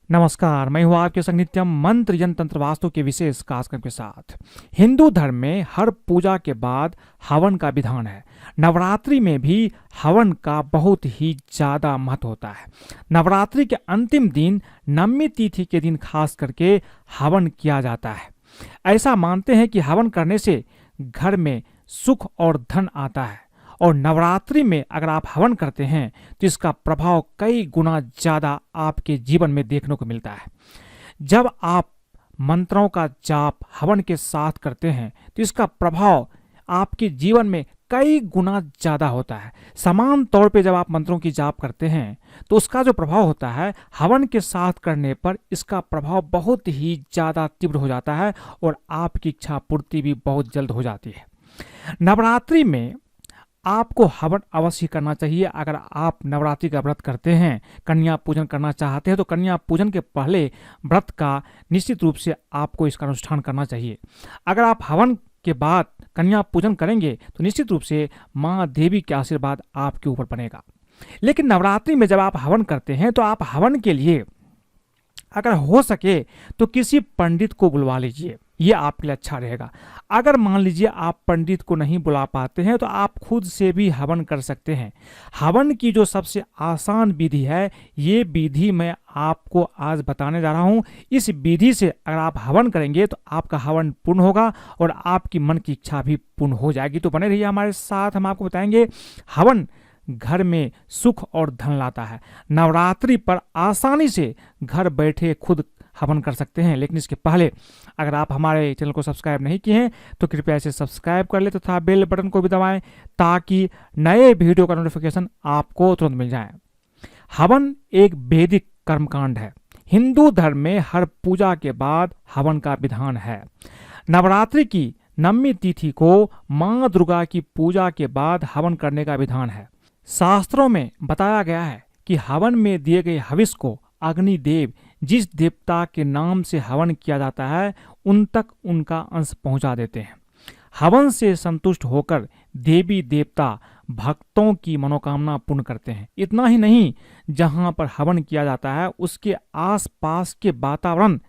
नमस्कार, मैं हूँ आपके संग नित्यम मंत्र यंत्र तंत्र वास्तु के विशेष कार्यक्रम के साथ। हिंदू धर्म में हर पूजा के बाद हवन का विधान है। नवरात्रि में भी हवन का बहुत ही ज़्यादा महत्व होता है। नवरात्रि के अंतिम दिन नवमी तिथि के दिन खास करके हवन किया जाता है। ऐसा मानते हैं कि हवन करने से घर में सुख और धन आता है, और नवरात्रि में अगर आप हवन करते हैं तो इसका प्रभाव कई गुना ज़्यादा आपके जीवन में देखने को मिलता है। जब आप मंत्रों का जाप हवन के साथ करते हैं तो इसका प्रभाव आपके जीवन में कई गुना ज़्यादा होता है। समान तौर पे जब आप मंत्रों की जाप करते हैं तो उसका जो प्रभाव होता है हवन के साथ करने पर इसका प्रभाव बहुत ही ज़्यादा तीव्र हो जाता है और आपकी इच्छा पूर्ति भी बहुत जल्द हो जाती है। नवरात्रि में आपको हवन अवश्य करना चाहिए। अगर आप नवरात्रि का व्रत करते हैं, कन्या पूजन करना चाहते हैं तो कन्या पूजन के पहले व्रत का निश्चित रूप से आपको इसका अनुष्ठान करना चाहिए। अगर आप हवन के बाद कन्या पूजन करेंगे तो निश्चित रूप से माँ देवी के आशीर्वाद आपके ऊपर बनेगा। लेकिन नवरात्रि में जब आप हवन करते हैं तो आप हवन के लिए अगर हो सके तो किसी पंडित को बुलवा लीजिए, ये आपके लिए अच्छा रहेगा। अगर मान लीजिए आप पंडित को नहीं बुला पाते हैं तो आप खुद से भी हवन कर सकते हैं। हवन की जो सबसे आसान विधि है, ये विधि मैं आपको आज बताने जा रहा हूँ। इस विधि से अगर आप हवन करेंगे तो आपका हवन पूर्ण होगा और आपकी मन की इच्छा भी पूर्ण हो जाएगी। तो बने रहिए हमारे साथ, हम आपको बताएंगे हवन घर में सुख और धन लाता है। नवरात्रि पर आसानी से घर बैठे खुद हवन कर सकते हैं। लेकिन इसके पहले अगर आप हमारे चैनल को सब्सक्राइब नहीं किए हैं तो कृपया इसे सब्सक्राइब कर ले तथा बेल बटन को भी दबाएं ताकि नए वीडियो का नोटिफिकेशन आपको तुरंत मिल जाए। हवन एक वैदिक कर्मकांड है। हिंदू धर्म में हर पूजा के बाद हवन का विधान है। नवरात्रि की नवमी तिथि को माँ दुर्गा की पूजा के बाद हवन करने का विधान है। शास्त्रों में बताया गया है कि हवन में दिए गए हविष को अग्निदेव जिस देवता के नाम से हवन किया जाता है उन तक उनका अंश पहुंचा देते हैं। हवन से संतुष्ट होकर देवी देवता भक्तों की मनोकामना पूर्ण करते हैं। इतना ही नहीं, जहां पर हवन किया जाता है उसके आसपास के वातावरण,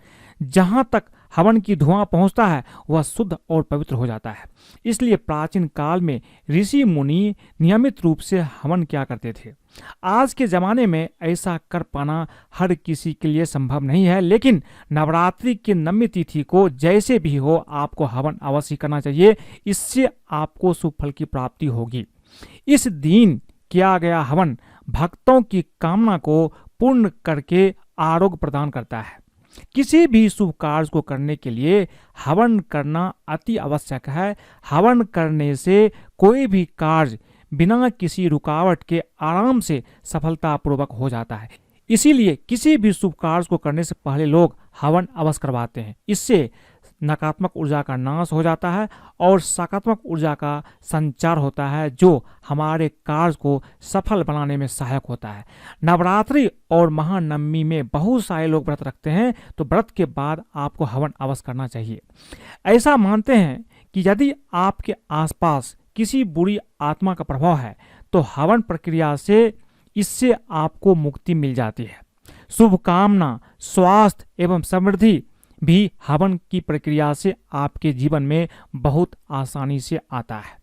जहां तक हवन की धुआं पहुंचता है वह शुद्ध और पवित्र हो जाता है। इसलिए प्राचीन काल में ऋषि मुनि नियमित रूप से हवन किया करते थे। आज के ज़माने में ऐसा कर पाना हर किसी के लिए संभव नहीं है, लेकिन नवरात्रि की नवमी तिथि को जैसे भी हो आपको हवन अवश्य करना चाहिए। इससे आपको शुभ फल की प्राप्ति होगी। इस दिन किया गया हवन भक्तों की कामना को पूर्ण करके आरोग्य प्रदान करता है। किसी भी शुभ कार्य को करने के लिए हवन करना अति आवश्यक है। हवन करने से कोई भी कार्य बिना किसी रुकावट के आराम से सफलतापूर्वक हो जाता है। इसीलिए किसी भी शुभ कार्य को करने से पहले लोग हवन अवश्य करवाते हैं। इससे नकारात्मक ऊर्जा का नाश हो जाता है और सकारात्मक ऊर्जा का संचार होता है, जो हमारे कार्य को सफल बनाने में सहायक होता है। नवरात्रि और महानवमी में बहुत सारे लोग व्रत रखते हैं, तो व्रत के बाद आपको हवन अवश्य करना चाहिए। ऐसा मानते हैं कि यदि आपके आसपास किसी बुरी आत्मा का प्रभाव है तो हवन प्रक्रिया से इससे आपको मुक्ति मिल जाती है। शुभकामना, स्वास्थ्य एवं समृद्धि भी हवन की प्रक्रिया से आपके जीवन में बहुत आसानी से आता है।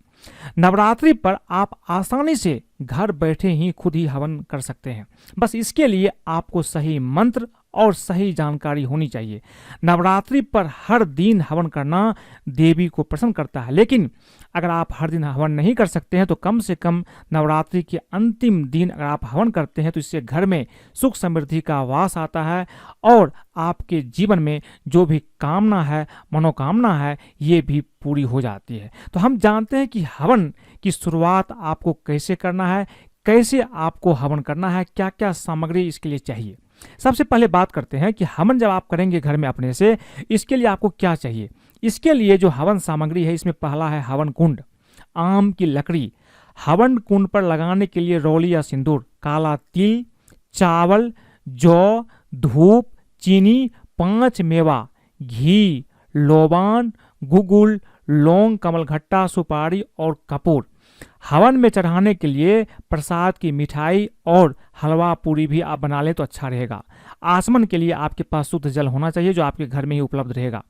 नवरात्रि पर आप आसानी से घर बैठे ही खुद ही हवन कर सकते हैं। बस इसके लिए आपको सही मंत्र और सही जानकारी होनी चाहिए। नवरात्रि पर हर दिन हवन करना देवी को प्रसन्न करता है, लेकिन अगर आप हर दिन हवन नहीं कर सकते हैं तो कम से कम नवरात्रि के अंतिम दिन अगर आप हवन करते हैं तो इससे घर में सुख समृद्धि का वास आता है और आपके जीवन में जो भी कामना है, मनोकामना है, ये भी पूरी हो जाती है। तो हम जानते हैं कि हवन की शुरुआत आपको कैसे करना है, कैसे आपको हवन करना है, क्या क्या सामग्री इसके लिए चाहिए। सबसे पहले बात करते हैं कि हवन जब आप करेंगे घर में अपने से, इसके लिए आपको क्या चाहिए। इसके लिए जो हवन सामग्री है, इसमें पहला है हवन कुंड, आम की लकड़ी, हवन कुंड पर लगाने के लिए रोली या सिंदूर, काला तिल, चावल, जौ, धूप, चीनी, 5 मेवा, घी, लोबान, गुगुल, लौंग, कमलघट्टा, सुपारी और कपूर। हवन में चढ़ाने के लिए प्रसाद की मिठाई और हलवा पूरी भी आप बना लें तो अच्छा रहेगा। आचमन के लिए आपके पास शुद्ध जल होना चाहिए जो आपके घर में ही उपलब्ध रहेगा।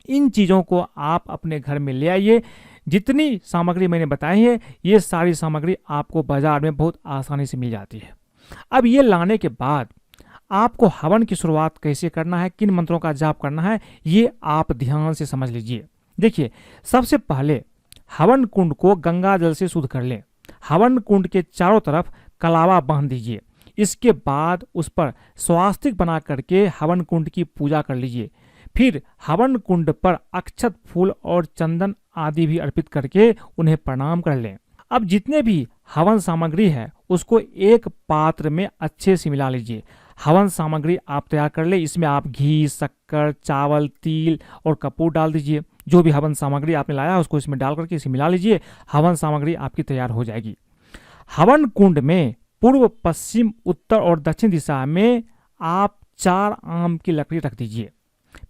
इन चीज़ों को आप अपने घर में ले आइए। जितनी सामग्री मैंने बताई है ये सारी सामग्री आपको बाजार में बहुत आसानी से मिल जाती है। अब ये लाने के बाद आपको हवन की शुरुआत कैसे करना है, किन मंत्रों का जाप करना है, ये आप ध्यान से समझ लीजिए। देखिए, सबसे पहले हवन कुंड को गंगा जल से शुद्ध कर लें। हवन कुंड के चारों तरफ कलावा बांध दीजिए। इसके बाद उस पर स्वास्तिक बना करके हवन कुंड की पूजा कर लीजिए। फिर हवन कुंड पर अक्षत, फूल और चंदन आदि भी अर्पित करके उन्हें प्रणाम कर लें। अब जितने भी हवन सामग्री है उसको एक पात्र में अच्छे से मिला लीजिए। हवन सामग्री आप तैयार कर ले, इसमें आप घी, शक्कर, चावल, तिल और कपूर डाल दीजिए। जो भी हवन सामग्री आपने लाया है उसको इसमें डाल करके इसे मिला लीजिए। हवन सामग्री आपकी तैयार हो जाएगी। हवन कुंड में पूर्व, पश्चिम, उत्तर और दक्षिण दिशा में आप 4 आम की लकड़ी रख दीजिए।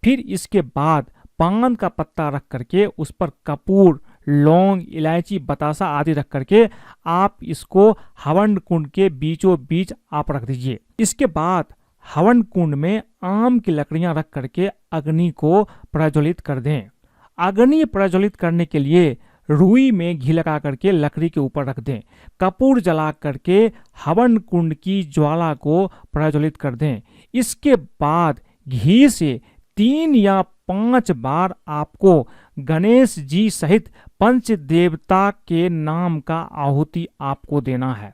फिर इसके बाद पान का पत्ता रख करके उस पर कपूर, लौंग, इलायची, बतासा आदि रख करके आप इसको हवन कुंड के बीचों बीच आप रख दीजिए। इसके बाद हवन कुंड में आम की लकड़ियां रख करके अग्नि को प्रज्वलित कर दें। अग्नि प्रज्वलित करने के लिए रुई में घी लगा करके लकड़ी के ऊपर रख दें। कपूर जला करके हवन कुंड की ज्वाला को प्रज्वलित कर दें। इसके बाद घी से 3 या 5 बार आपको गणेश जी सहित पंच देवता के नाम का आहुति आपको देना है।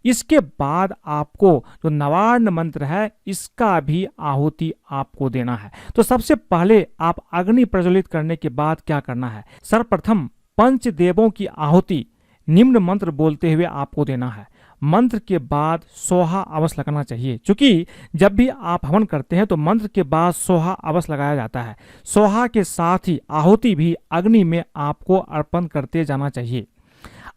इसके बाद आपको जो नवार्ण मंत्र है इसका भी आहुति आपको देना है। तो सबसे पहले आप अग्नि प्रज्वलित करने के बाद क्या करना है, सर्वप्रथम पंच देवों की आहुति निम्न मंत्र बोलते हुए आपको देना है। मंत्र के बाद सोहा अवश्य लगाना चाहिए। क्योंकि जब भी आप हवन करते हैं तो मंत्र के बाद सोहा अवश्य लगाया जाता है। सोहा के साथ ही आहुति भी अग्नि में आपको अर्पण करते जाना चाहिए।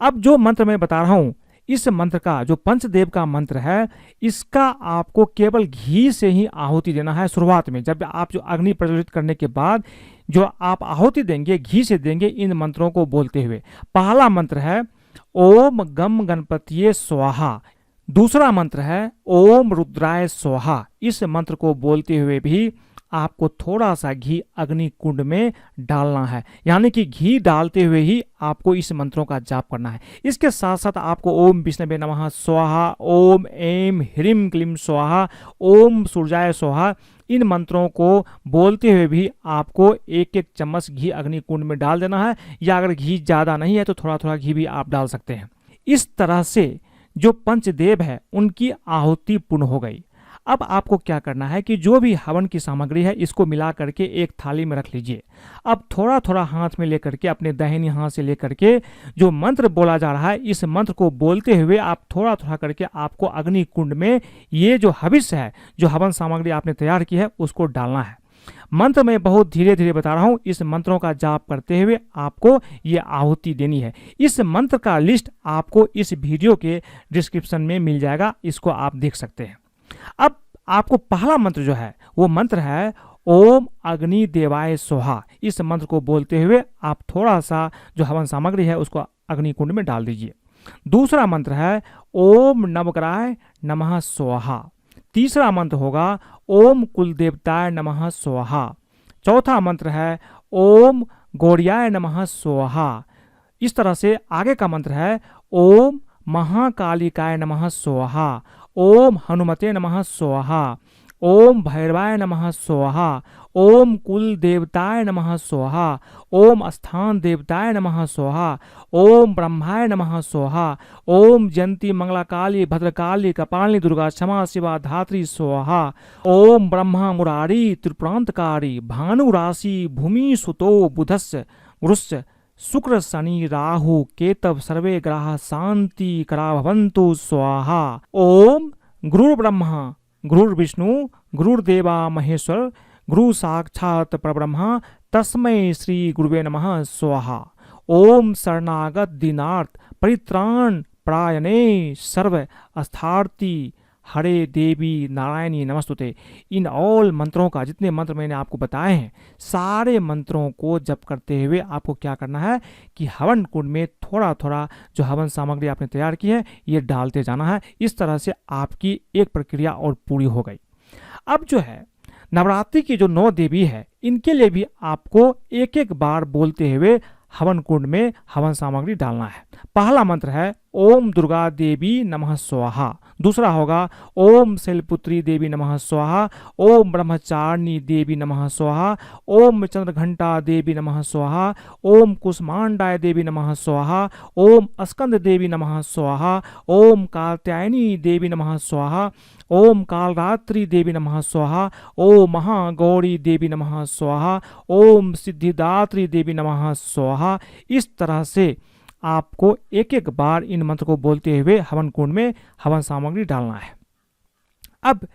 अब जो मंत्र मैं बता रहा हूं, इस मंत्र का जो पंचदेव का मंत्र है इसका आपको केवल घी से ही आहुति देना है। शुरुआत में जब आप जो अग्नि प्रज्वलित करने के बाद जो आप आहुति देंगे घी से देंगे इन मंत्रों को बोलते हुए। पहला मंत्र है ओम गम गणपतिये स्वाहा। दूसरा मंत्र है ओम रुद्राय स्वाहा। इस मंत्र को बोलते हुए भी आपको थोड़ा सा घी अग्नि कुंड में डालना है, यानी कि घी डालते हुए ही आपको इस मंत्रों का जाप करना है। इसके साथ साथ आपको ओम विष्णवे नमः स्वाहा, ओम ऐं ह्रीं क्लीं स्वाहा, ओम सूर्याय स्वाहा इन मंत्रों को बोलते हुए भी आपको 1-1 चम्मच घी अग्नि कुंड में डाल देना है। या अगर घी ज़्यादा नहीं है तो थोड़ा थोड़ा घी भी आप डाल सकते हैं। इस तरह से जो पंचदेव है उनकी आहुति पूर्ण हो गई। अब आपको क्या करना है कि जो भी हवन की सामग्री है इसको मिला करके एक थाली में रख लीजिए। अब थोड़ा थोड़ा हाथ में लेकर के अपने दाहिनी हाथ से लेकर के जो मंत्र बोला जा रहा है इस मंत्र को बोलते हुए आप थोड़ा थोड़ा करके आपको अग्नि कुंड में ये जो हविष्य है, जो हवन सामग्री आपने तैयार की है उसको डालना है। मंत्र मैं बहुत धीरे धीरे बता रहा हूं। इस मंत्रों का जाप करते हुए आपको ये आहुति देनी है। इस मंत्र का लिस्ट आपको इस वीडियो के डिस्क्रिप्शन में मिल जाएगा, इसको आप देख सकते हैं। अब आपको पहला मंत्र जो है वो मंत्र है ओम अग्नि देवाय स्वाहा। इस मंत्र को बोलते हुए आप थोड़ा सा जो हवन सामग्री है उसको अग्नि कुंड में डाल दीजिए। दूसरा मंत्र है ओम नवग्रहाय नमः स्वाहा। तीसरा मंत्र होगा ओम कुलदेवताय नमः स्वाहा। चौथा मंत्र है ओम गौर्याय नमः स्वाहा। इस तरह से आगे का मंत्र है ओम महाकालिकाय नमः स्वाहा, ओम हनुमते नमः स्वाहा, ओम भैरवाय नमः स्वाहा, ओम कुल देवताय नमः स्वाहा, ओम स्थान देवताय नमः स्वाहा, ओम ब्रह्माय नमः स्वाहा, ओम जयंती मंगलाकाली भद्रकाली कपालिनी दुर्गा क्षमा शिवा धात्री स्वाहा, ओम ब्रह्मा मुरारी त्रिपुरांतकारी भानु राशि भूमि सुतो बुधस्य गुरुस्य शुक्र शनि राहु केतव सर्वे ग्रह शांति करा भवन्तु स्वाहा। ओम गुरु ब्रह्मा गुरु विष्णु गुरुर्देवा महेश्वर गुरु साक्षात परब्रह्मा तस्मै श्री गुरुवे नमः स्वाहा। ओम शरणागत दीनार्थ परित्राण प्रायणे सर्व अस्थार्थी हरे देवी नारायणी नमस्तुते। इन ऑल मंत्रों का जितने मंत्र मैंने आपको बताए हैं सारे मंत्रों को जप करते हुए आपको क्या करना है कि हवन कुंड में थोड़ा थोड़ा जो हवन सामग्री आपने तैयार की है ये डालते जाना है। इस तरह से आपकी एक प्रक्रिया और पूरी हो गई। अब जो है नवरात्रि की जो 9 देवी है, इनके लिए भी आपको एक एक बार बोलते हुए हवन कुंड में हवन सामग्री डालना है। पहला मंत्र है ओम दुर्गा देवी नमः स्वाहा। दूसरा होगा ओम शैलपुत्री देवी नमः स्वाहा, ओम ब्रह्मचारिणी देवी नमः स्वाहा, ओम चंद्रघंटा देवी नमः स्वाहा, ओम कुष्मांडाय देवी नमः स्वाहा, ओम स्कंद देवी नमः स्वाहा, ओम कात्यायनी देवी नमः स्वाहा, ओम कालरात्रि देवी नमः स्वाहा, ओम महागौरी देवी नमः स्वाहा, ओम सिद्धिदात्री देवी नमः स्वाहा। इस तरह से आपको एक एक बार इन मंत्र को बोलते हुए हवन कुंड में हवन सामग्री डालना है। अब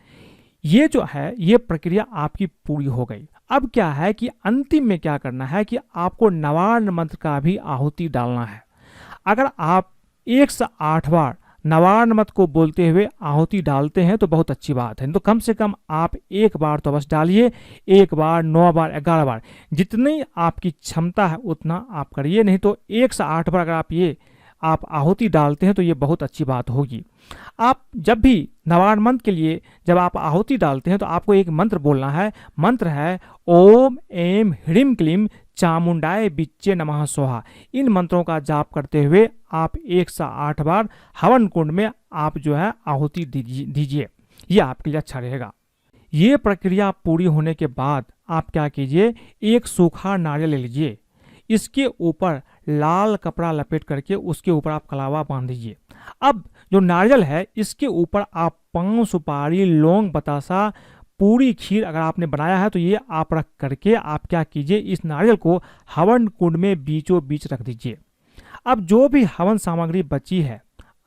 ये जो है ये प्रक्रिया आपकी पूरी हो गई। अब क्या है कि अंतिम में क्या करना है कि आपको नवान्न मंत्र का भी आहुति डालना है। अगर आप 108 बार नवान्न मंत्र को बोलते हुए आहुति डालते हैं तो बहुत अच्छी बात है, तो कम से कम आप एक बार तो बस डालिए, 1 बार, 9 बार, 11 बार, जितनी आपकी क्षमता है उतना आप करिए। नहीं तो 108 बार अगर आप आहुति डालते हैं तो ये बहुत अच्छी बात होगी। आप जब भी नवान्न मंत्र के लिए जब आप आहुति डालते हैं तो आपको एक मंत्र बोलना है। मंत्र है ओम एम ह्रीम क्लीम चामुंडाय बिच्चे नमः स्वाहा। इन मंत्रों का जाप करते हुए आप 108 बार हवन कुंड में आप जो है आहुति दीजिए, ये आपके लिए अच्छा रहेगा। ये प्रक्रिया पूरी होने के बाद आप क्या कीजिए, एक सूखा नारियल ले लीजिए, इसके ऊपर लाल कपड़ा लपेट करके उसके ऊपर आप कलावा बांध दीजिए। अब जो नारियल है इसके ऊपर आप 5 सुपारी, लौंग, बतासा, पूरी खीर अगर आपने बनाया है तो ये आप रख करके आप क्या कीजिए, इस नारियल को हवन कुंड में बीचों बीच रख दीजिए। अब जो भी हवन सामग्री बची है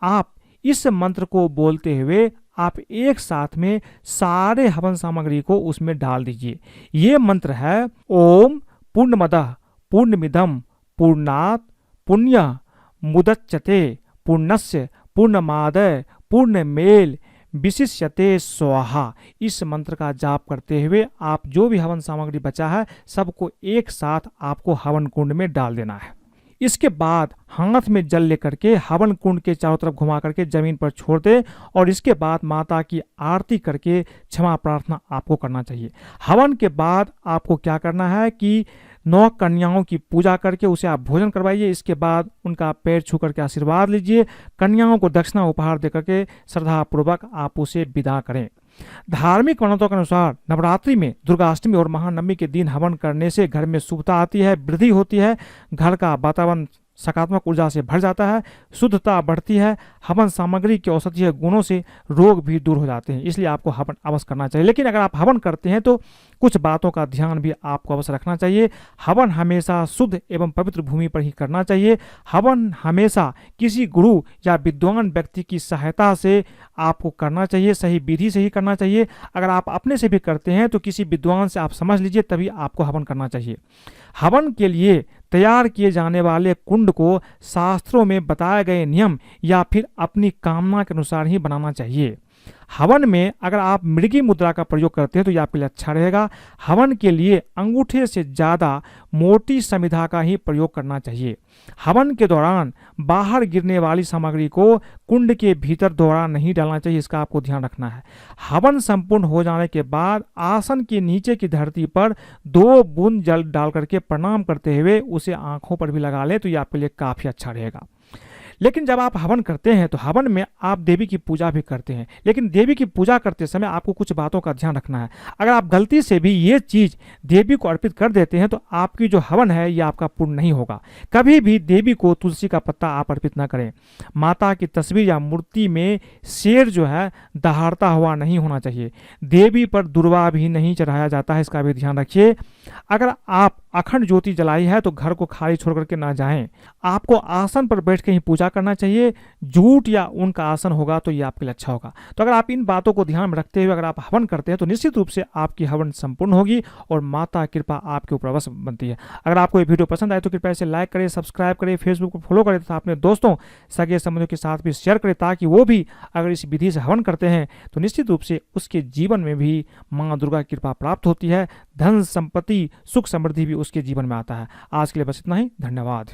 आप इस मंत्र को बोलते हुए आप एक साथ में सारे हवन सामग्री को उसमें डाल दीजिए। ये मंत्र है ओम पूर्णमदः पूर्णमिदं पूर्णात् पुण्य मुदच्यते पूर्णस्य पूर्णमादाय पूर्णमेव विशिष्यते स्वाहा। इस मंत्र का जाप करते हुए आप जो भी हवन सामग्री बचा है सबको एक साथ आपको हवन कुंड में डाल देना है। इसके बाद हाथ में जल लेकर के हवन कुंड के चारों तरफ घुमा करके जमीन पर छोड़ दे और इसके बाद माता की आरती करके क्षमा प्रार्थना आपको करना चाहिए। हवन के बाद आपको क्या करना है कि 9 कन्याओं की पूजा करके उसे आप भोजन करवाइए। इसके बाद उनका पैर छू करके आशीर्वाद लीजिए। कन्याओं को दक्षिणा उपहार दे करके श्रद्धापूर्वक आप उसे विदा करें। धार्मिक मान्यताओं के अनुसार नवरात्रि में दुर्गाष्टमी और महानवमी के दिन हवन करने से घर में शुभता आती है, वृद्धि होती है, घर का वातावरण सकारात्मक ऊर्जा से भर जाता है, शुद्धता बढ़ती है, हवन सामग्री के औषधीय गुणों से रोग भी दूर हो जाते हैं। इसलिए आपको हवन अवश्य करना चाहिए। लेकिन अगर आप हवन करते हैं तो कुछ बातों का ध्यान भी आपको अवश्य रखना चाहिए। हवन हमेशा शुद्ध एवं पवित्र भूमि पर ही करना चाहिए। हवन हमेशा किसी गुरु या विद्वान व्यक्ति की सहायता से आपको करना चाहिए, सही विधि से ही करना चाहिए। अगर आप अपने से भी करते हैं तो किसी विद्वान से आप समझ लीजिए, तभी आपको हवन करना चाहिए। हवन के लिए तैयार किए जाने वाले कुंड को शास्त्रों में बताए गए नियम या फिर अपनी कामना के अनुसार ही बनाना चाहिए। हवन में अगर आप मृगी मुद्रा का प्रयोग करते हैं तो यह आपके लिए अच्छा रहेगा। हवन के लिए अंगूठे से ज़्यादा मोटी समिधा का ही प्रयोग करना चाहिए। हवन के दौरान बाहर गिरने वाली सामग्री को कुंड के भीतर दोबारा नहीं डालना चाहिए, इसका आपको ध्यान रखना है। हवन संपूर्ण हो जाने के बाद आसन के नीचे की धरती पर 2 बूंद जल डाल करके प्रणाम करते हुए उसे आंखों पर भी लगा लें तो यह आपके लिए काफ़ी अच्छा रहेगा। लेकिन जब आप हवन करते हैं तो हवन में आप देवी की पूजा भी करते हैं, लेकिन देवी की पूजा करते समय आपको कुछ बातों का ध्यान रखना है। अगर आप गलती से भी ये चीज़ देवी को अर्पित कर देते हैं तो आपकी जो हवन है ये आपका पूर्ण नहीं होगा। कभी भी देवी को तुलसी का पत्ता आप अर्पित ना करें। माता की तस्वीर या मूर्ति में शेर जो है दहाड़ता हुआ नहीं होना चाहिए। देवी पर दुर्वा भी नहीं चढ़ाया जाता है, इसका भी ध्यान रखिए। अगर आप अखंड ज्योति जलाई है तो घर को खाली छोड़ करके ना जाएं। आपको आसन पर बैठ के ही पूजा करना चाहिए। जूट या ऊन का आसन होगा तो ये आपके लिए अच्छा होगा। तो अगर आप इन बातों को ध्यान में रखते हुए अगर आप हवन करते हैं तो निश्चित रूप से आपकी हवन संपूर्ण होगी और माता कृपा आपके ऊपर अवश्य बनती है। अगर आपको ये वीडियो पसंद आए तो कृपया इसे लाइक करें, सब्सक्राइब करें, फेसबुक पर फॉलो करें तथा अपने दोस्तों, सगे संबंधियों के साथ भी शेयर करें ताकि वो भी अगर इस विधि से हवन करते हैं तो निश्चित रूप से उसके जीवन में भी माँ दुर्गा की कृपा प्राप्त होती है। धन, संपत्ति, सुख, समृद्धि भी उसके जीवन में आता है। आज के लिए बस इतना ही। धन्यवाद।